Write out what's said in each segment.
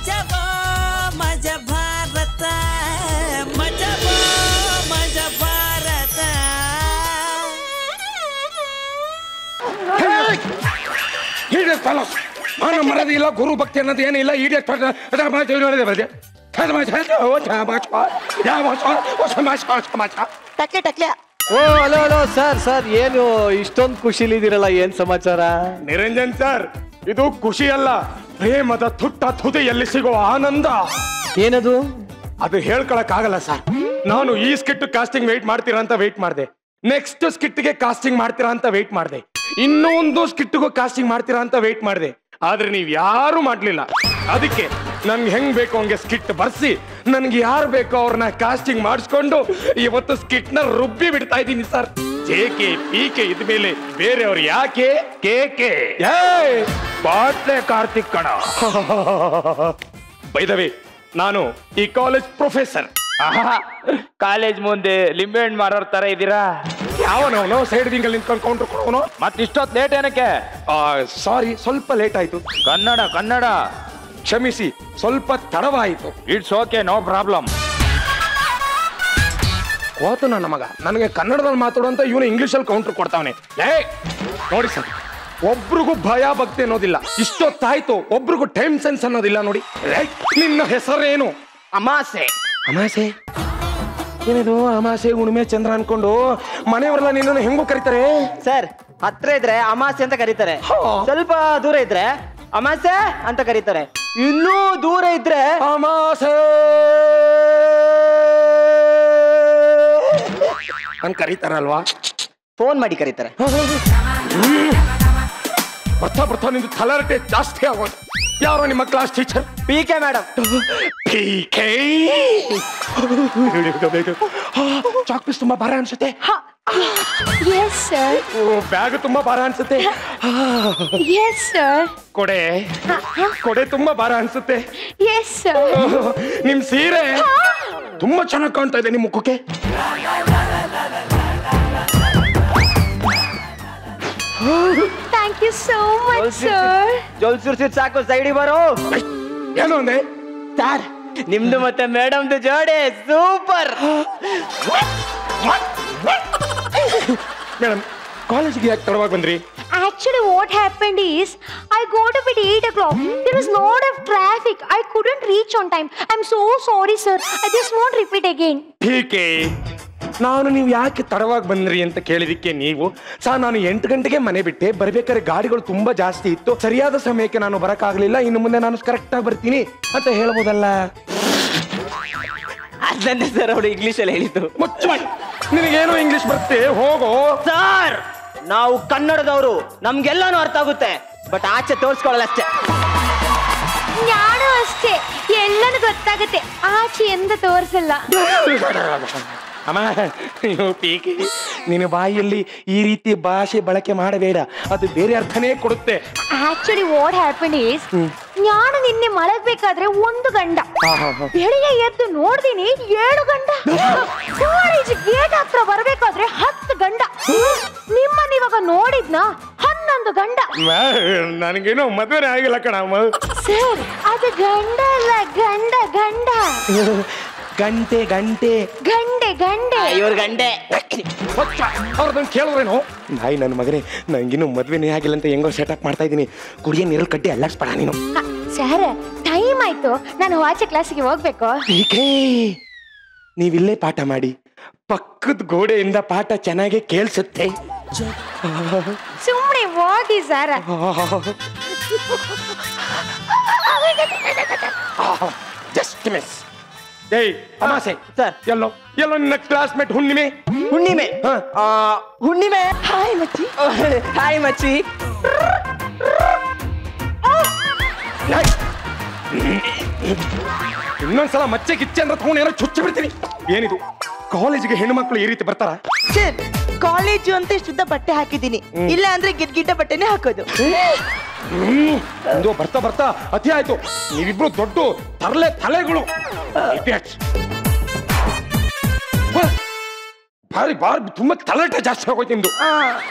ಮಜಬಾ ಮಜ ಭಾರತ ಮಜಬಾ ಮಜ ಭಾರತ. ಮಾನ ಮರದಿ ಇಲ್ಲ, ಗುರು ಭಕ್ತಿ ಅನ್ನೋದು ಏನಿಲ್ಲ. ಓ ಹಲೋ ಹಲೋ ಸರ್ ಸರ್, ಏನು ಇಷ್ಟೊಂದು ಖುಷಿಲಿದ್ದೀರಲ್ಲ, ಏನ್ ಸಮಾಚಾರ? ನಿರಂಜನ್ ಸರ್, ಇದು ಖುಷಿ ಅಲ್ಲ, ಪ್ರೇಮದ ತುಟ್ಟ ತುದಿಯಲ್ಲಿ ಸಿಗೋ ಆನಂದ. ಏನದು? ಅದು ಹೇಳ್ಕೊಳಕ್ ಆಗಲ್ಲ ಸರ್. ನಾನು ಈ ಸ್ಕಿಟ್ ಕಾಸ್ಟಿಂಗ್ ವೇಟ್ ಮಾಡ್ತೀರಾ ಅಂತ ವೇಟ್ ಮಾಡಿದೆ, ನೆಕ್ಸ್ಟ್ ಸ್ಕಿಟ್ಗೆ ಕಾಸ್ಟಿಂಗ್ ಮಾಡ್ತೀರಾ ಅಂತ ವೇಟ್ ಮಾಡಿದೆ, ಇನ್ನೊಂದು ಸ್ಕಿಟ್ಗೂ ಕಾಸ್ಟಿಂಗ್ ಮಾಡ್ತೀರಾ ಅಂತ ವೇಟ್ ಮಾಡಿದೆ. ಆದ್ರೆ ನೀವ್ ಯಾರು ಮಾಡ್ಲಿಲ್ಲ. ಅದಕ್ಕೆ ನನ್ಗೆ ಹೆಂಗ್ ಬೇಕೋ ಹಂಗೆ ಸ್ಕಿಟ್ ಬರ್ಸಿ, ನನ್ಗೆ ಯಾರು ಬೇಕೋ ಅವ್ರನ್ನ ಕಾಸ್ಟಿಂಗ್ ಮಾಡಿಸ್ಕೊಂಡು ಇವತ್ತು ಸ್ಕಿಟ್ ನ ರುಬ್ಬಿ ಬಿಡ್ತಾ ಇದ್ದೀನಿ ಸರ್. ಜೇಕೆ ಪೀಕೆ ಇದ್ಮೇಲೆ ಬೇರೆಯವ್ರು ಯಾಕೆ? ಕೇಕೆ ಬಾಟ್ಲೆ ಕಾರ್ತಿಕ್ ಕಣ. ಬೈ ದ ವೇ, ನಾನು ಈ ಕಾಲೇಜ್ ಪ್ರೊಫೆಸರ್. ಕಾಲೇಜ್ ಮುಂದೆ ಲಿಂಬೆಹಣ್ಣು ಮಾರೋರ್ ತರ ಇದೀರಾ? ಯಾವನವನು ಸೈಡ್ ವಿಂಗಲ್ಲಿ ನಿಂತ್ಕೊಂಡು ಕೌಂಟರ್ ಕೊಡೋನು? ಮತ್ತಿಷ್ಟೊತ್ತು ಲೇಟ್ ಏನಕ್ಕೆ? ಸಾರಿ, ಸ್ವಲ್ಪ ಲೇಟ್ ಆಯ್ತು. ಕನ್ನಡ ಕನ್ನಡ ಕ್ಷಮಿಸಿ, ಸ್ವಲ್ಪ ತಡವಾಯಿತು. It's okay, no problem. ಹೋತು ನನ್ನ ಮಗ, ನನಗೆ ಕನ್ನಡದಲ್ಲಿ ಮಾತಾಡುವಂತ ಇವನು ಇಂಗ್ಲಿಷಲ್ಲಿ ಕೌಂಟರ್ ಕೊಡ್ತಾವನೆ. ನೋಡಿ ಸರ್, ಒಬ್ರಿಗೂ ಭಯ ಭಕ್ತಿ ಅನ್ನೋದಿಲ್ಲ. ಇಷ್ಟೊತ್ತಾಯ್ತು, ಒಬ್ರಿಗೂ ಟೈಮ್ ಸೆನ್ಸ್ ಅನ್ನೋದಿಲ್ಲ ನೋಡಿ. ನಿನ್ನ ಹೆಸರೇನು? ಅಮಾಸೆ. ಅಮಾಸೆ ಏನಿದು? ಅಮಾಸೆ ಹುಣ್ಣಿಮೆ ಚಂದ್ರ ಅನ್ಕೊಂಡು ಮನೆಯವರೆಲ್ಲ ನಿನ್ನನ್ನು ಹೆಂಗೋ ಕರೀತಾರೆ ಸರ್. ಹತ್ರ ಇದ್ರೆ ಅಮಾಸೆ ಅಂತ ಕರೀತಾರೆ, ಸ್ವಲ್ಪ ದೂರ ಇದ್ರೆ ಅಮಾಸೆ ಅಂತ ಕರೀತಾರೆ, ಇನ್ನೂ ದೂರ ಇದ್ರೆ ಅಮಾಸೆ ಅಂತ ಕರೀತಾರಲ್ವಾ? ಫೋನ್ ಮಾಡಿ ಕರೀತಾರೆ. ಬರ್ತಾ ಬರ್ತಾ ನಿಂದು ತಲಾರಟೆ ಜಾಸ್ತಿ ಆಗೋದು. ಯಾರೋ ನಿಮ್ಮ class teacher? PK. Madam. PK. Chalk piece ತುಂಬಾ ಭಾರ ಅನ್ಸುತ್ತೆ. Yes sir. ಬ್ಯಾಗ್ ತುಂಬಾ ಭಾರ ಅನ್ಸುತ್ತೆ. Yes sir. ಕೊಡೆ ತುಂಬಾ ಭಾರ ಅನ್ಸುತ್ತೆ. Yes sir. ನಿಮ್ ಸೀರೆ ತುಂಬಾ ಚೆನ್ನಾಗಿ ಕಾಣ್ತಾ ಇದೆ ನಿಮ್ ಮುಖಕ್ಕೆ. Thank you so much sir. ಜೋಲ್ಸುರ್ಸಿ ಸಾಕು, ಸೈಡಿ ಬರೋ. ಏನು ಅಂದೆ? ಸರ್, ನಿಮ್ದು ಮತ್ತೆ ಮೇಡಮ್ದು ಜೋಡಿ ಸೂಪರ್. ಮೇಡಮ್, ಕಾಲೇಜಿಗೆ ಯಾಕೆ ತಡವಾಗಿ ಬಂದ್ರಿ? Actually what happened is I got up at 8 o'clock. There was lot of traffic. I couldn't reach on time. I'm so sorry sir. I just won't repeat again. P K. ನಾನು ನೀವು ಯಾಕೆ ತಡವಾಗಿ ಬಂದ್ರಿ ಅಂತ ಕೇಳಿದಕ್ಕೆ ನೀವು ನಾನು 8 ಗಂಟೆಗೆ ಮನೆ ಬಿಟ್ಟೆ, ಬರ್ಬೇಕಾದ್ರೆ ಗಾಡಿಗಳು ತುಂಬಾ ಜಾಸ್ತಿ ಇತ್ತು, ಸರಿಯಾದ ಸಮಯಕ್ಕೆ ನಾನು ಬರಕ್ಕಾಗ್ಲಿಲ್ಲ, ಇನ್ನು ಮುಂದೆ ನಾನು ಕರೆಕ್ಟ್ ಆಗಿ ಬರ್ತೀನಿ ಅಂತ ಹೇಳ್ಬೋದಲ್ಲ? ಅದನ್ನೇ ಸರ್ ಅವರು ಇಂಗ್ಲಿಷ್ ಅಲ್ಲಿ ಹೇಳಿದ್ದು. ನಿನಗೇನು ಇಂಗ್ಲಿಷ್ ಬರುತ್ತೆ? ಹೋಗೋ ಸರ್, ನಾವು ಕನ್ನಡದವರು, ನಮ್ಗೆಲ್ಲಾನು ಅರ್ಥ ಆಗುತ್ತೆ, ಬಟ್ ಆಚೆ ತೋರ್ಸ್ಕೊಳ್ಳಲ್ಲ ಅಷ್ಟೇ. ನಾನು ಅಷ್ಟೇ, ಎಲ್ಲನೂ ಗೊತ್ತಾಗುತ್ತೆ, ಆಚೆ ಎಂದ ತೋರಿಸಲ್ಲ. ಅಮ್ಮ, ಪಿ.ಕೆ. ನಿನ್ನ ಬಾಯಿಯಲ್ಲಿ ಈ ರೀತಿ ಭಾಷೆ ಬಳಕೆ ಮಾಡಬೇಡ, ಅದು ಬೇರೆ ಅರ್ಥನೇ ಕೊಡುತ್ತೆ. ಆಕ್ಚುಲಿ ವಾಟ್ ಹ್ಯಾಪನ್ ಈಸ್, ನಾನು ನಿನ್ನೆ ಮಲಗಬೇಕಾದ್ರೆ 1 ಗಂಡ, ಬೆಳಿಗ್ಗೆ ಎದ್ದು ನೋಡ್ತೀನಿ 7 ಗಂಡ, ಕಾಲೇಜ್ ಗೇಟ್ ಹತ್ರ ಬರ್ಬೇಕಾದ್ರೆ 10 ಗಂಡ, ನಿಮ್ಮನ್ನ ಇವಾಗ ನೋಡಿದ್ನ 11 ಗಂಡ. ನನಗೇನೋ ಮದುವೆ ಆಗಿಲ್ಲ ಕಣಮ್ಮ. ಸರ್, ಅದು ಗಂಡ ಅಲ್ಲ, ಗಂಡ ಗಂಡ. ಗಂಟೆ ಗಂಟೆ ಗಂಡೆ ಇವ್ರ ಗಂಡೆ. ಅವ್ರದನ್ನು ಕೇಳಿದ್ರೇನು? ನಾಯಿ ನನ್ನ ಮಗನೇ, ನಂಗಿನ್ನು ಮದ್ವೆನೇ ಆಗಿಲ್ಲ ಅಂತ ಹೆಂಗೋ ಸೆಟಪ್ ಮಾಡ್ತಾ ಇದ್ದೀನಿ. ಕುಡಿಯ ನೀರು ಕಟ್ಟಿ ಅಲ್ಲಾಡ್ಸ್ಬೇಡ ನೀನು. ಸರ್, ಟೈಮ್ ಆಯ್ತು, ನಾನು ಆಚೆ ಕ್ಲಾಸಿಗೆ ಹೋಗ್ಬೇಕು. ನೀವಿಲ್ಲೇ ಪಾಠ ಮಾಡಿ, ಪಕ್ಕದ ಗೋಡೆಯಿಂದ ಪಾಠ ಚೆನ್ನಾಗಿ ಕೇಳಿಸುತ್ತೆ. ಸುಮ್ಮನೆ ಹೋಗಿ ಸರ್. Just miss. ಏಯ್ ಅಮಾಸೆ ಸರ್, ಎಲ್ಲೋ ನಿನ್ನ ಕ್ಲಾಸ್ಮೇಟ್ ಹುಣ್ಣಿಮೆ. ಹುಣ್ಣಿಮೆ. ಹಾಯ್ ಮಚ್ಚಿ. ಹಾಯ್ ಮಚ್ಚಿ. ಇನ್ನೊಂದ್ಸಲ ಮಚ್ಚೆ ಕಿಚ್ಚೆ ಅಂದ್ರೆ ತಗೊಂಡು ಏನೋ ಚುಚ್ಚಿ ಬಿಡ್ತೀನಿ. ಏನಿದು, ಕಾಲೇಜಿಗೆ ಹೆಣ್ಣು ಮಕ್ಕಳು ಈ ರೀತಿ ಬರ್ತಾರ? ಸರ್, ಕಾಲೇಜು ಅಂತ ಶುದ್ಧ ಬಟ್ಟೆ ಹಾಕಿದ್ದೀನಿ, ಇಲ್ಲ ಅಂದ್ರೆ ಗಿಡ್ಗಿಡ್ಡ ಬಟ್ಟೆನೆ ಹಾಕೋದು. ಬರ್ತಾ ಬರ್ತಾ ಅತಿ ಆಯ್ತು. ನೀವಿಬ್ರು ದೊಡ್ಡ ತಲೆಗಳು. ಬಾರಿ ತುಂಬಾ ತಲೆಟ ಜಾಸ್ತಿ ಆಗೋಯ್ತು ನಿಮ್ದು.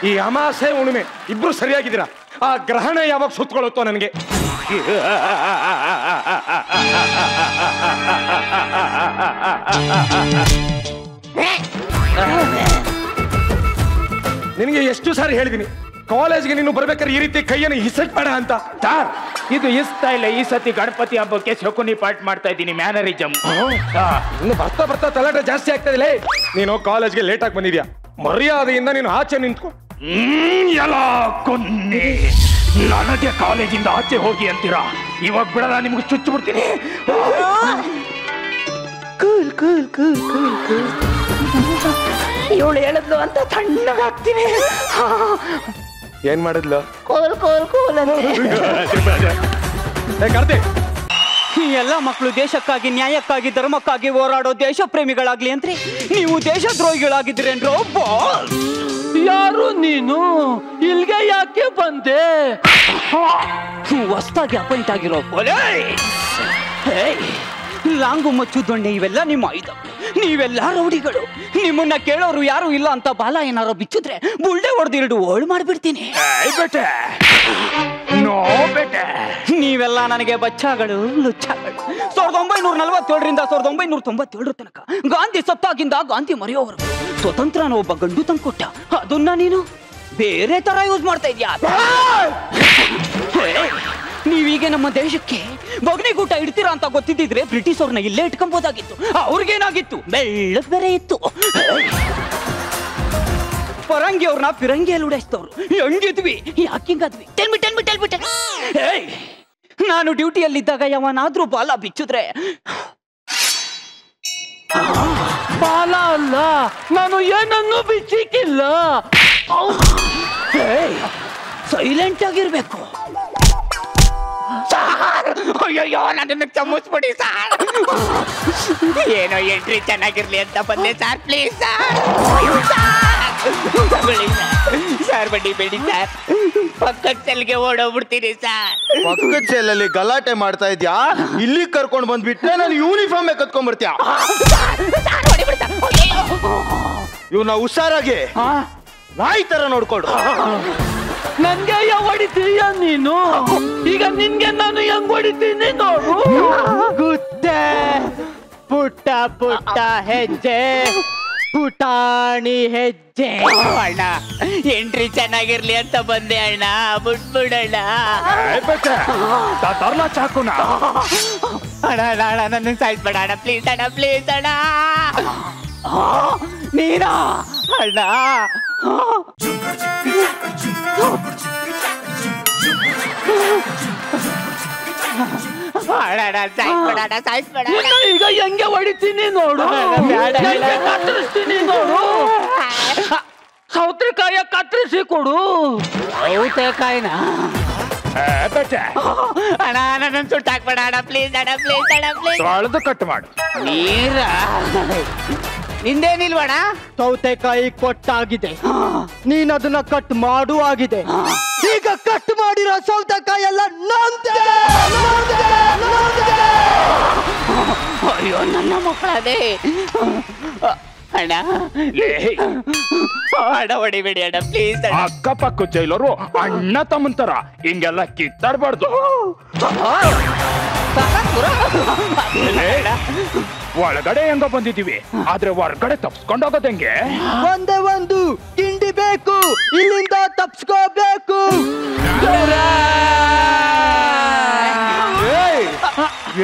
ಈ ಅಮಾಸೆ ಹುಣ್ಣಿಮೆ ಇಬ್ರು ಸರಿಯಾಗಿದ್ದೀರಾ. ಆ ಗ್ರಹಣ ಯಾವಾಗ ಸುತ್ತಕೊಳ್ಳುತ್ತೋ ನನಗೆ. ನಿನಗೆ ಎಷ್ಟು ಸಾರಿ ಹೇಳಿದೀನಿ ಕಾಲೇಜ್ಗೆ ನೀನು ಬರ್ಬೇಕಾದ್ರೆ ಈ ರೀತಿ ಕೈಯನ್ನು ಹಿಸಕ್ಬೇಡ ಅಂತ. ಸರ್ ಇದು ಇಸ್ತಾ ಇಲ್ಲ. ಈ ಸತಿ ಗಣಪತಿ ಹಬ್ಬಕ್ಕೆ ಶಕುನಿ ಪಾಠ ಮಾಡ್ತಾ ಇದ್ದೀನಿ, ಮ್ಯಾನರಿಜಮ್. ಇನ್ನು ಬರ್ತಾ ಬರ್ತಾ ತಲಾಟೆ ಜಾಸ್ತಿ ಆಗ್ತಾ ಇದೆ. ನೀನು ಕಾಲೇಜ್ಗೆ ಲೇಟ್ ಆಗಿ ಬಂದಿದ್ಯಾ, ಮರ್ಯಾದೆಯಿಂದ ನೀನು ಆಚೆ ನಿಂತ್ಕೊ. ಎಲ್ಲ ಕೊನ್ನೆ ನನಗೆ ಕಾಲೇಜಿಂದ ಆಚೆ ಹೋಗಿ ಅಂತೀರಾ? ಇವಾಗ ಬಿಡಲ್ಲ, ನಿಮ್ಗೆ ಚುಚ್ಚು ಬಿಡ್ತೀನಿ. Cool cool cool cool cool. ಇವಳು ಹೇಳಿದ್ಲು ಅಂತ ತಣ್ಣಗಾಗ್ತೀನಿ. ಏನ್ ಮಾಡಿದ್ಲು? ಕೂಲ್ ಕೂಲ್ ಕೂಲ್ ಕಾರ್ತಿ, ಈ ಎಲ್ಲ ಮಕ್ಕಳು ದೇಶಕ್ಕಾಗಿ, ನ್ಯಾಯಕ್ಕಾಗಿ, ಧರ್ಮಕ್ಕಾಗಿ ಹೋರಾಡೋ ದೇಶ ಪ್ರೇಮಿಗಳಾಗ್ಲಿ ಅಂತ್ರಿ ನೀವು ದೇಶದ್ರೋಹಿಗಳಾಗಿದ್ದೀರೇನ್ರೋ? ಯಾರು ನೀನು? ಇಲ್ಗೆ ಯಾಕೆ ಬಂದೆ? ಹೊಸ್ತಾಗಿ ಅಪಾಯಿಂಟ್ ಆಗಿರೋ ಲಾಂಗು ಮಚ್ಚು ದೊಣ್ಣೆ ಇವೆಲ್ಲ ನಿಮ್ಮ ಆಯುಧ. ನೀವೆಲ್ಲ ರೌಡಿಗಳು. ನಿಮ್ಮನ್ನ ಕೇಳೋರು ಯಾರು ಇಲ್ಲ ಅಂತ ಬಾಲ ಏನಾರೋ ಬಿಚ್ಚಿದ್ರೆ ಬುಲ್ಡೆ ಹೊಡೆದು ಓಳ್ ಮಾಡ್ಬಿಡ್ತೀನಿ. ನೀವೆಲ್ಲ ನನಗೆ ಬಚ್ಚಾಗಳು, ಲುಚ್ಚಾಗಳು. 1947ರಿಂದ 1997 ತನಕ ಗಾಂಧಿ ಸತ್ತಾಗಿಂದ ಗಾಂಧಿ ಮರೆಯೋವರು ಸ್ವತಂತ್ರನ ಒಬ್ಬ ಗಂಡು ತಂದ್ಕೊಟ್ಟ. ಅದನ್ನ ನೀನು ಬೇರೆ ತರ ಯೂಸ್ ಮಾಡ್ತಾ ಇದ್ಯಾ? ನೀವೀಗ ನಮ್ಮ ದೇಶಕ್ಕೆ ಬಗ್ನಿಗೂಟ ಇಡ್ತೀರಾ ಅಂತ ಗೊತ್ತಿದ್ದಿದ್ರೆ ಬ್ರಿಟಿಷ್ ಅವ್ರನ್ನ ಇಲ್ಲೇ ಇಟ್ಕೊಂಬೋದಾಗಿತ್ತು. ಅವ್ರಿಗೇನಾಗಿತ್ತು? ಬೆಳ್ಳಕ್ ಬೇರೆ ಇತ್ತು. ಪರಂಗಿ ಅವ್ರನ್ನ ಪಿರಂಗಿಯಲ್ಲಿ ಉಡಾಯಿಸ್ತವ್ರು. ಹೆಂಗಿದ್ವಿ? ಯಾಕಿಂಗಾದ್ವಿ? ಟೆಲ್ಬಿಟ್ಟೆ. ನಾನು ಡ್ಯೂಟಿಯಲ್ಲಿದ್ದಾಗ ಯಾವನಾದ್ರೂ ಬಾಲ ಬಿಚ್ಚಿದ್ರೆ, ಬಾಲ ಅಲ್ಲ, ನಾನು ಏನನ್ನೂ ಬಿಚ್ಚಿಕ್ಕಿಲ್ಲ. ಸೈಲೆಂಟ್ ಆಗಿರ್ಬೇಕು. ಅಯ್ಯೋ ನನ್ನ ಚಮ್ಮಿಸ್ಬಿಡಿ ಸಾರ್. ಏನೋ ಎಂಟ್ರಿ ಚೆನ್ನಾಗಿರ್ಲಿ ಅಂತ ಬಂದೆ ಸಾರ್. ಪ್ಲೀಸ್ ಸಾರ್ ಬಡ್ಡಿ ಬೇಡಿ ಸಾರ್. ಪಕ್ಕದ ಸೆಲ್ಗೆ ಓಡೋಗ್ಬಿಡ್ತೀನಿ ಸಾರ್. ಪಕ್ಕದ ಸೆಲ್ಲಲ್ಲಿ ಗಲಾಟೆ ಮಾಡ್ತಾ ಇದ್ಯಾ? ಇಲ್ಲಿ ಕರ್ಕೊಂಡು ಬಂದ್ಬಿಟ್ರೆ ನಾನು ಯೂನಿಫಾರ್ಮ್ ಕತ್ಕೊಂಡ್ ಬರ್ತೀಯ. ಇವ್ನ ಹುಷಾರಾಗಿ ನಾಯಿ ತರ ನೋಡ್ಕೊಡು. ನನ್ಗೆ ಯಾವ ಹೊಡಿತೀಯ ನೀನು? ಈಗ ನಿನ್ಗೆ ನಾನು ಹೆಂಗ್ ಹೊಡಿತೀನಿ ನೋಡು. ಗುತ್ತೆ ಪುಟ್ಟ ಪುಟ್ಟ ಹೆಜ್ಜೆ, ಪುಟಾಣಿ ಹೆಜ್ಜೆ. ಅಣ್ಣ ಎಂಟ್ರಿ ಚೆನ್ನಾಗಿರ್ಲಿ ಅಂತ ಬಂದೆ ಅಣ್ಣ. ಬಿಟ್ಬಿಡಣ್ಣ. ತರ್ಲಾ ಚಾಕುನ? ಅಣ್ಣ ನನ್ನ ಸಾಯಿಸ್ಬೇಡ ಅಣ್ಣ. ಪ್ಲೀಸ್ ಅಣ್ಣ, ಪ್ಲೀಸ್ ಅಣ್ಣ. ನೀನಾ ಅಣ್ಣ? ಈಗ ಹೆಂಗೆ ಹೊಡಿತೀನಿ ನೋಡು. ಕತ್ತರಿಸ್ತೀನಿ ನೋಡು. ಸೌತೆಕಾಯ ಕತ್ತರಿಸಿ ಕೊಡು. ಸೌತೆಕಾಯಿನ ಅಣ್ಣ ನನ್ನ ಸುಟ್ಟಾಕ್ಬೇಡ ಅಣ್ಣ. ಪ್ಲೀಸ್ ಅಣ್ಣ, ಪ್ಲೀಸ್ ಅಣ್ಣ, ಪ್ಲೀಸ್. ತೊಳೆದು ಕಟ್ ಮಾಡು. ನೀರ ನಿಂದೇನಿಲ್ವಣ? ಸೌತೆಕಾಯಿ ಕೊಟ್ಟಾಗಿದೆ, ನೀನ್ ಅದನ್ನ ಕಟ್ ಮಾಡು ಆಗಿದೆ. ಈಗ ಕಟ್ ಮಾಡಿರೋ ಸೌತೆಕಾಯಿ ಎಲ್ಲ ನಂದೆ. ಅಯ್ಯೋ ನನ್ನ ಮಕ್ಕಳದೇ. ಅಣ್ಣ ಅಣ್ಣ ಹೊಡಿಬೇಡಿ ಅಣ್ಣ, ಪ್ಲೀಸ್. ಅಕ್ಕಪಕ್ಕ ಜೈಲರು ಅಣ್ಣ ತಮ್ಮಂತರ ಹಿಂಗೆಲ್ಲ ಕಿತ್ತಾಡ್ಬಾರ್ದು. ಒಳಗಡೆ ಹೆಂಗ ಬಂದಿದೀವಿ, ಆದ್ರೆ ಹೊರಗಡೆ ತಪ್ಸ್ಕೊಂಡೋಗೋದ್ ಹೆಂಗೆ? ಒಂದೇ ಒಂದು ತಿಂಡಿ ಬೇಕು, ಇಲ್ಲಿಂದ ತಪ್ಸ್ಕೋಬೇಕು.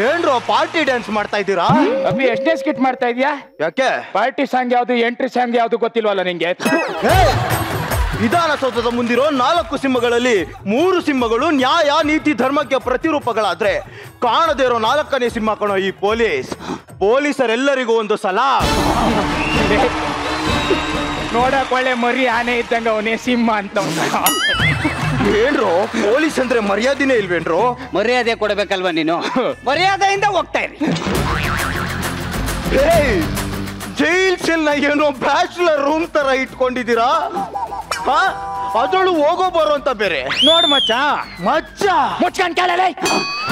ಏನ್ರೋ ಪಾರ್ಟಿ ಡ್ಯಾನ್ಸ್ ಮಾಡ್ತಾ ಇದ್ದೀರಾ? ಅಭಿ ಎಷ್ಟೇ ಸ್ಕಿಟ್ ಮಾಡ್ತಾ ಇದ್ಯಾ? ಯಾಕೆ? ಪಾರ್ಟಿ ಸಾಂಗ್ ಯಾವ್ದು, ಎಂಟ್ರಿ ಸಾಂಗ್ ಯಾವ್ದು ಗೊತ್ತಿಲ್ವಲ್ಲ ನಿಂಗೆ? ವಿಧಾನಸೌಧದ ಮುಂದಿರೋ 4 ಸಿಂಹಗಳಲ್ಲಿ 3 ಸಿಂಹಗಳು ನ್ಯಾಯ, ನೀತಿ, ಧರ್ಮಕ್ಕೆ ಪ್ರತಿರೂಪಗಳಾದ್ರೆ ಕಾಣದೇ ಇರೋ 4ನೇ ಸಿಂಹ ಕಣೋ ಈ ಪೊಲೀಸರೆಲ್ಲರಿಗೂ ಒಂದು ಸಲ. ನೋಡಕ್ ಒಳ್ಳೆ ಮರಿ ಆನೆ ಇದ್ದಂಗ ಅವನೇ ಸಿಂಹ ಅಂತ. ಏನ್ರೋ ಪೊಲೀಸ್ ಅಂದ್ರೆ ಮರ್ಯಾದೆನೇ ಇಲ್ವೇನ್ರೋ? ಮರ್ಯಾದೆ ಕೊಡ್ಬೇಕಲ್ವಾ ನೀನು? ಮರ್ಯಾದೆಯಿಂದ ಹೋಗ್ತಾ ಇರಿ. ಜೈಲ್ ಸೆಲ್ನ ಏನೋ ಬ್ಯಾಚುಲರ್ ರೂಮ್ ತರ ಇಟ್ಕೊಂಡಿದ್ದೀರಾ? ಅದಳು ಹೋಗೋ ಬರೋ ಅಂತ ಬೇರೆ. ನೋಡ್ ಮಚ್ಚ ಮುಚ್ಕೊಂಡ್ ಕೇಳಲೇ.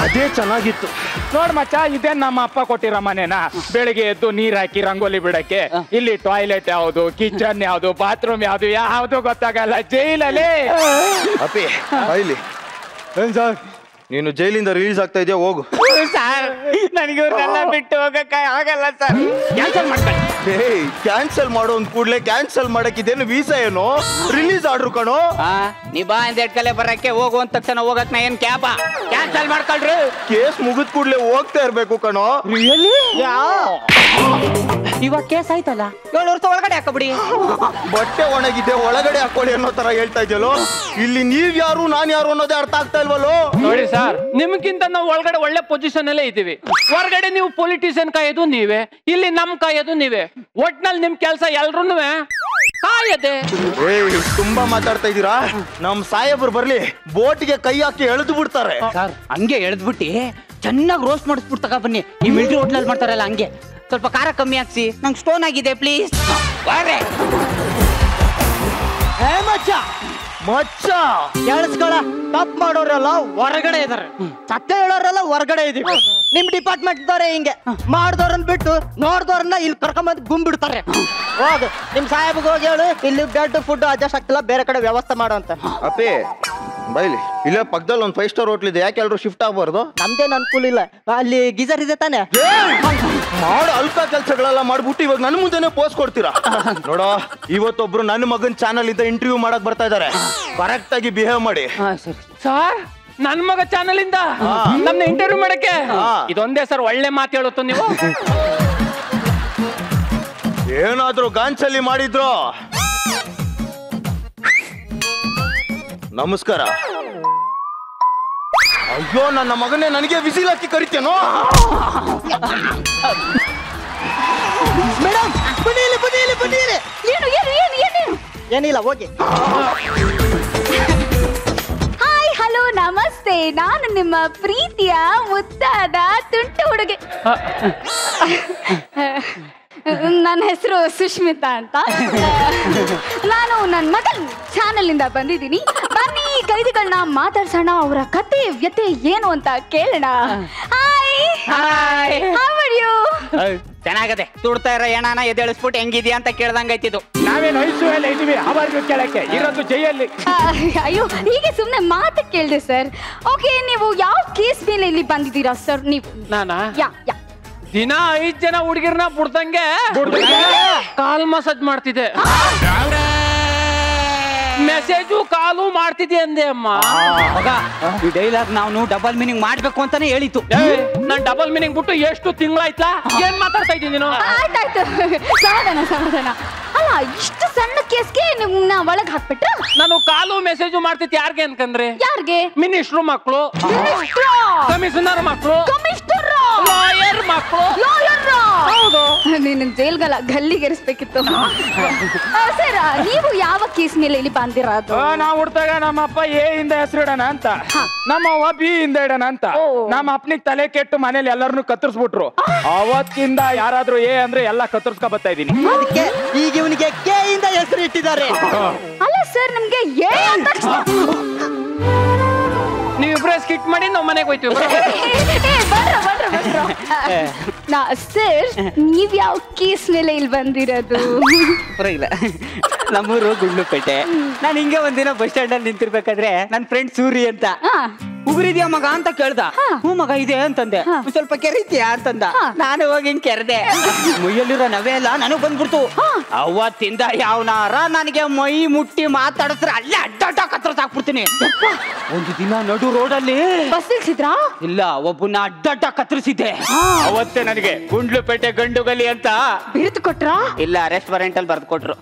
ಅದೇ ಚೆನ್ನಾಗಿತ್ತು. ನೋಡ್ ಮಚ್ಚ, ಇದೇ ನಮ್ಮ ಅಪ್ಪ ಕೊಟ್ಟಿರೋ ಮನೆನಾ? ಬೆಳಿಗ್ಗೆ ಎದ್ದು ನೀರ್ ಹಾಕಿ ರಂಗೋಲಿ ಬಿಡಕ್ಕೆ. ಇಲ್ಲಿ ಟಾಯ್ಲೆಟ್ ಯಾವ್ದು, ಕಿಚನ್ ಯಾವ್ದು, ಬಾತ್ರೂಮ್ ಯಾವ್ದು, ಯಾವ್ದು ಗೊತ್ತಾಗಲ್ಲ ಜೈಲಲ್ಲಿ. ಅಪ್ಪಿ ಇಲ್ಲಿ ಏನ್ ಸರ್ ನೀನು ಜೈಲಿಂದ ರಿಲೀಸ್ ಆಗ್ತಾ ಇದೆಯಾ, ಹೋಗು. ಸರ್ ನನಗೆ ಇವ್ರನ್ನೆಲ್ಲ ಬಿಟ್ಟು ಹೋಗಕ್ಕೆ ಆಗಲ್ಲ ಸರ್, ಕ್ಯಾನ್ಸಲ್ ಮಾಡ್ಕೊಳ್ಳಿ. ಕ್ಯಾನ್ಸಲ್ ಮಾಡೋ ಒಂದ್ ಕೂಡ್ಲೆ ಕ್ಯಾನ್ಸಲ್ ಮಾಡಕ್ಕಿದೇನು ವೀಸಾ ಏನು, ರಿಲೀಸ್ ಆರ್ಡ್ರು ಕಣೋ. ನೀ ಬಾ ಅಂದ ಎಟ್ಕಲೆ ಬರಕ್ಕೆ ಹೋಗು ಅಂದ ತಕ್ಷಣ ಹೋಗಕ್ ನಾ ಏನ್ ಕ್ಯಾಬ, ಕ್ಯಾನ್ಸಲ್ ಮಾಡ್ಕೊಳ್ರಿ. ಕೇಸ್ ಮುಗಿದ್ ಕೂಡ್ಲೆ ಹೋಗ್ತಾ ಇರ್ಬೇಕು ಕಣೋ. ಇವಾಗ ಕೇಸ್ ಆಯ್ತಲ್ಲ, 7 ವರ್ಷ ಒಳಗಡೆ ಹಾಕಬಿಡಿ. ಬಟ್ಟೆ ಒಣಗಿದೆ ಒಳಗಡೆ ಹಾಕೊಳ್ಳಿ ಅನ್ನೋ ತರ ಹೇಳ್ತಾ ಇದೆಯಲ್ಲೋ. ಇಲ್ಲಿ ನೀವ್ ಯಾರು ನಾನ್ ಯಾರು ಅನ್ನೋದೇ ಅರ್ಥ ಆಗ್ತಾ ಇಲ್ವಲ್ಲೋ. ನೋಡಿ ಸರ್, ನಿಮ್ಗಿಂತ ನಾವು ಒಳಗಡೆ ಒಳ್ಳೆ ಪೊಸಿಷನ್ ಅಲ್ಲೇ ಇದ್ದೀವಿ. ಹೊರಗಡೆ ನೀವು ಪೊಲಿಟಿಷಿಯನ್ ಕಾಯೋದು ನೀವೇ, ಇಲ್ಲಿ ನಮ್ ಕಾಯೋದು ನೀವೇ. ಒಟ್ನಲ್ಲಿ ನಿಮ್ ಕೆಲ್ಸ ಎಲ್ರೂನು ಕಾಯದೆ. ತುಂಬಾ ಮಾತಾಡ್ತಾ ಇದೀರಾ. ನಮ್ ಸಾಹೇಬ್ರು ಬರ್ಲಿ, ಬೋಟ್ಗೆ ಕೈ ಹಾಕಿ ಎಳೆದು ಬಿಡ್ತಾರೆ. ಹಂಗೆ ಎಳೆದ್ಬಿಟ್ಟಿ ಚೆನ್ನಾಗಿ ರೋಸ್ಟ್ ಮಾಡಿಸ್ಬಿಟ್ಟು ತಗೋ ಬನ್ನಿ. ಈ ಮಿಲಿಟರಿ ಹೋಟ್ಲಲ್ಲಿ ಮಾಡ್ತಾರಲ್ಲ ಹಂಗೆ. ಸ್ವಲ್ಪ ಖಾರ ಕಮ್ಮಿ ಹಾಕ್ಸಿ, ನಂಗೆ ಸ್ಟೋನ್ ಆಗಿದೆ ಪ್ಲೀಸ್. ಮಚ್ಚ ಕೇಳಿಸ್ಕೊಳ, ತಪ್ಪು ಮಾಡೋರೆಲ್ಲ ಹೊರಗಡೆ ಇದಾರೆ, ಸತ್ಯ ಹೇಳೋರೆಲ್ಲ ಹೊರಗಡೆ ಇದೀವಿ. ನಿಮ್ ಡಿಪಾರ್ಟ್ಮೆಂಟ್ ದವ್ರೆ ಹಿಂಗೆ ಮಾಡ್ದವ್ರನ್ನ ಬಿಟ್ಟು ನೋಡ್ದವ್ರನ್ನ ಇಲ್ಲಿ ಕರ್ಕೊಂಬಂದ್ ಗುಂಬಿಡ್ತಾರೆ. ಹೋಗು ನಿಮ್ ಸಾಹೇಬ್ಗೆ ಹೋಗಿ ಹೇಳು, ಇಲ್ಲಿ ಬೆಡ್ ಫುಡ್ ಅಡ್ಜಸ್ಟ್ ಆಗ್ತಿಲ್ಲ, ಬೇರೆ ಕಡೆ ವ್ಯವಸ್ಥೆ ಮಾಡು ಅಂತ. ಅಪ್ಪಿ ಬೈಲಿ, ಇಲ್ಲೇ ಪಕ್ಕದಲ್ಲಿ ಒಂದು 5 ಸ್ಟಾರ್ ಹೋಟ್ಲ್ ಇದೆ, ಯಾಕೆ ಎಲ್ರು ಶಿಫ್ಟ್ ಆಗ್ಬಾರ್ದು? ನಮ್ದೇನು ಅನುಕೂಲ ಇಲ್ಲ, ಅಲ್ಲಿ ಗೀಜರ್ ಇದೆ ತಾನೆ. ಮಾಡೋ ಅಲ್ಪ ಕೆಲ್ಸಗಳೆಲ್ಲ ಮಾಡ್ಬಿಟ್ಟು ಇವಾಗ ನನ್ ಮುಂದೆನೆ ಪೋಸ್ಟ್ ಕೊಡ್ತೀರಾ? ನೋಡೋ, ಇವತ್ತೊಬ್ರು ನನ್ನ ಮಗನ್ ಚಾನಲ್ ಇಂದ ಇಂಟರ್ವ್ಯೂ ಮಾಡಕ್ ಬರ್ತಾ ಇದಾರೆ, ಕರೆಕ್ಟ್ ಆಗಿ ಬಿಹೇವ್ ಮಾಡಿ. ಸರ್, ನನ್ ಮಗ ಚಾನಲ್ ಇಂದ ನನ್ನ ಇಂಟರ್ವ್ಯೂ ಮಾಡಕ್ಕೆ ಇದೊಂದೇ ಸರ್ ಒಳ್ಳೆ ಮಾತು ಹೇಳುತ್ತ ನೀವು. ಏನಾದ್ರೂ ಗಾಂಚಲಿ ಮಾಡಿದ್ರು ನಮಸ್ಕಾರ. ಅಯ್ಯೋ ನನ್ನ ಮಗನೇ, ನನಗೆ ವಿಸಿಲ್ ಹಾಕಿ ಕರಿತೇನೋ? ಮೇಡಮ್ ಬನ್ನಿಲಿ ಬನ್ನಿಲಿ ಬನ್ನಿರಿ. ಏನು ಏನು ಏನು ಏನು ಏನಿಲ್ಲ ಹೋಗಿ. ಹಾಯ್ ಹಲೋ ನಮಸ್ತೆ, ನಾನು ನಿಮ್ಮ ಪ್ರೀತಿಯ ಮುದ್ದಾದ ತುಂಟು ಹುಡುಗಿ. ನನ್ನ ಹೆಸರು ಸುಷ್ಮಿತಾ ಅಂತ. ನಾನು ನನ್ನ ಮಗನ್ ಚಾನಲ್ ಇಂದ ಬಂದಿದ್ದೀನಿ. ಬನ್ನಿ ಕೈದಿಗಳನ್ನ ಮಾತಾಡ್ಸೋಣ, ಅವರ ಕತೆ ವ್ಯತೆ ಏನು ಅಂತ ಕೇಳೋಣ. Hi, how are you? ಚೆನ್ನಾಗದೆ, ತುಡ್ತಾ ಇರೋ ಏನಾನ ಎದ್ದೇಳಿಸ್ಬಿಟ್ಟು ಹೆಂಗಿದ್ಯಾ ಅಂತ ಕೇಳ್ದಂಗಾಯ್ತಿದ್ದು. ನಾವೇನು ಐಸೂರಲ್ಲಿ ಇದೀವಿ, ಅವಾರ್ಗೂ ಕೇಳಕ್ಕೆ ಇರೋದು ಜೈಯಲ್ಲಿ. ಅಯ್ಯೋ, ಹೀಗೆ ಸುಮ್ನೆ ಮಾತು ಕೇಳಿದೆ ಸರ್. ಓಕೆ, ನೀವು ಯಾವ ಕೇಸ್ ಮೇಲೆ ಇಲ್ಲಿ ಬಂದಿದ್ದೀರಾ ಸರ್? ನೀವು ನಾನಾ ಯಾ ಯಾ ದಿನ 5 ಜನ ಹುಡುಗಿರ್ನ ಬಿಡ್ದಂಗೆ ಕಾಲ್ ಮಸಾಜ್ ಮಾಡ್ತಿದ್ದೆ. ಮೆಸೇಜು ಕಾಲು ಮಾಡ್ತಿದ್ದೆ ಅಂದೆ ಅಮ್ಮ. ಈ ಡೈಲಾಗ್ ನಾವು ಡಬಲ್ ಮೀನಿಂಗ್ ಮಾಡ್ಬೇಕು ಅಂತಾನೆ ಹೇಳಿತ್ತು. ನಾನ್ ಡಬಲ್ ಮೀನಿಂಗ್ ಬಿಟ್ಟು ಎಷ್ಟು ತಿಂಗಳಾಯ್ತಾ? ಏನ್ ಮಾತಾಡ್ತಾ ಇದ್ದೀನಿ ನೀನು? ಆಯ್ತಾಯ್ತು, ಸಮಾಧಾನ ಸಮಾಧಾನ. ಅಲ್ಲ, ಇಷ್ಟು ಸಣ್ಣ ಕೇಸ್ಗೆ ನಿಮ್ನ ಒಳಗ್ ಹಾಕ್ಬಿಟ್ರ? ನಾನು ಕಾಲು ಮೆಸೇಜು ಮಾಡ್ತಿದ್ದೆ ಯಾರ್ಗೆ ಅನ್ಕಂದ್ರೆ? ಯಾರ್ಗೆ? ಮಿನಿಸ್ಟ್ರು ಮಕ್ಕಳು, ಕಮಿಷನರ್ ಮಕ್ಕಳು, ಲಾಯರ್ ಮಕ್ಕಳು. ಹೌದು, ನೀನು ಜೈಲ್ಗಲ್ಲ ಗಲ್ಲಿಗೆರಿಸ್ಬೇಕಿತ್ತು. ಸರ್, ನೀವು ಯಾವ ಕೇಸ್ ಮೇಲೆ ಇಲ್ಲಿ ಬಂದಿರೋದು? ನಾವು ಹುಡ್ತಾಗ ನಮ್ಮ ಅಪ್ಪ ಎ ಇಂದ ಹೆಸರಿಡೋಣ ಅಂತ, ನಮ್ಮ ಅವ್ವ ಬಿ ಇಂದ ಇಡೋಣ ಅಂತ. ನಮ್ಮ ಅಪ್ಪನಿಗೆ ತಲೆ ಕೆಟ್ಟು ಮನೇಲಿ ಎಲ್ಲರನ್ನು ಕತ್ತರಿಸ್ಬಿಟ್ರು. ಅವತ್ತಿಂದ ಯಾರಾದ್ರೂ ಎ ಅಂದ್ರೆ ಎಲ್ಲ ಕತ್ತರಿಸ್ಕೊ ಬರ್ತಾ ಇದೀನಿ. ಅದಕ್ಕೆ ಈಗ ಇವನಿಗೆ ಕೆ ಇಂದ ಹೆಸರು ಇಟ್ಟಿದ್ದಾರೆ. ಅಲ್ಲ ಸರ್, ನಿಮ್ಗೆ ಎ ಅಂತ ನೀವಿಬ್ರೆ ಸ್ಕಿಟ್ ಮಾಡಿ ನಾವು ಮನೆಗೆ ಹೋಯ್ತೀವಿ. ಸರ್, ನೀವ್ ಯಾವ ಕೇಸ್ ಮೇಲೆ ಇಲ್ಲಿ ಬಂದಿರೋದು? ಪರವಾಗಿಲ್ಲ, ನಮ್ಮೂರು ಗುಂಡ್ಲುಪೇಟೆ. ನಾನು ಹಿಂಗೆ ಒಂದಿನ ಬಸ್ ಸ್ಟ್ಯಾಂಡ್ ಅಲ್ಲಿ ನಿಂತಿರ್ಬೇಕಾದ್ರೆ ನನ್ನ ಫ್ರೆಂಡ್ ಸೂರಿ ಅಂತ, ಉಗುರಿದ್ಯಾ ಮಗ ಅಂತ ಕೇಳ್ದ. ಹ್ಞೂ ಮಗ ಇದೆ ಅಂತಂದೆ. ಸ್ವಲ್ಪ ಕೆರೀತಿಯಾ ಅಂತಂದ. ನಾನು ಹೋಗಿ ಹಿಂಗ್ ಕೆರೆದೆ. ಮೈಯಲ್ಲಿರೋ ನವೆ ಎಲ್ಲ ನನಗ್ ಬಂದ್ಬಿಡ್ತು. ಅವತ್ತಿಂದ ಯಾವನಾರ ನನಗೆ ಮೈ ಮುಟ್ಟಿ ಮಾತಾಡಿಸ್ರೆ ಅಲ್ಲೇ ಅಡ್ಡ ಕತ್ತರಿಸ್ ಹಾಕ್ಬಿಡ್ತೀನಿ. ಒಂದು ದಿನ ನಡು ರೋಡಲ್ಲಿ ಬಸ್ ನಿಲ್ಸಿದ್ರಾ? ಇಲ್ಲ, ಒಬ್ಬನ ಅಡ್ಡ ಕತ್ತರಿಸಿದ್ದೆ. ಅವತ್ತೇ ನನಗೆ ಗುಂಡ್ಲುಪೇಟೆ ಗಂಡುಗಲಿ ಅಂತ ಬಿರುದು ಕೊಟ್ರಾ? ಇಲ್ಲ, ರೆಸ್ಟೋರೆಂಟ್ ಅಲ್ಲಿ ಬರ್ದು ಕೊಟ್ರು.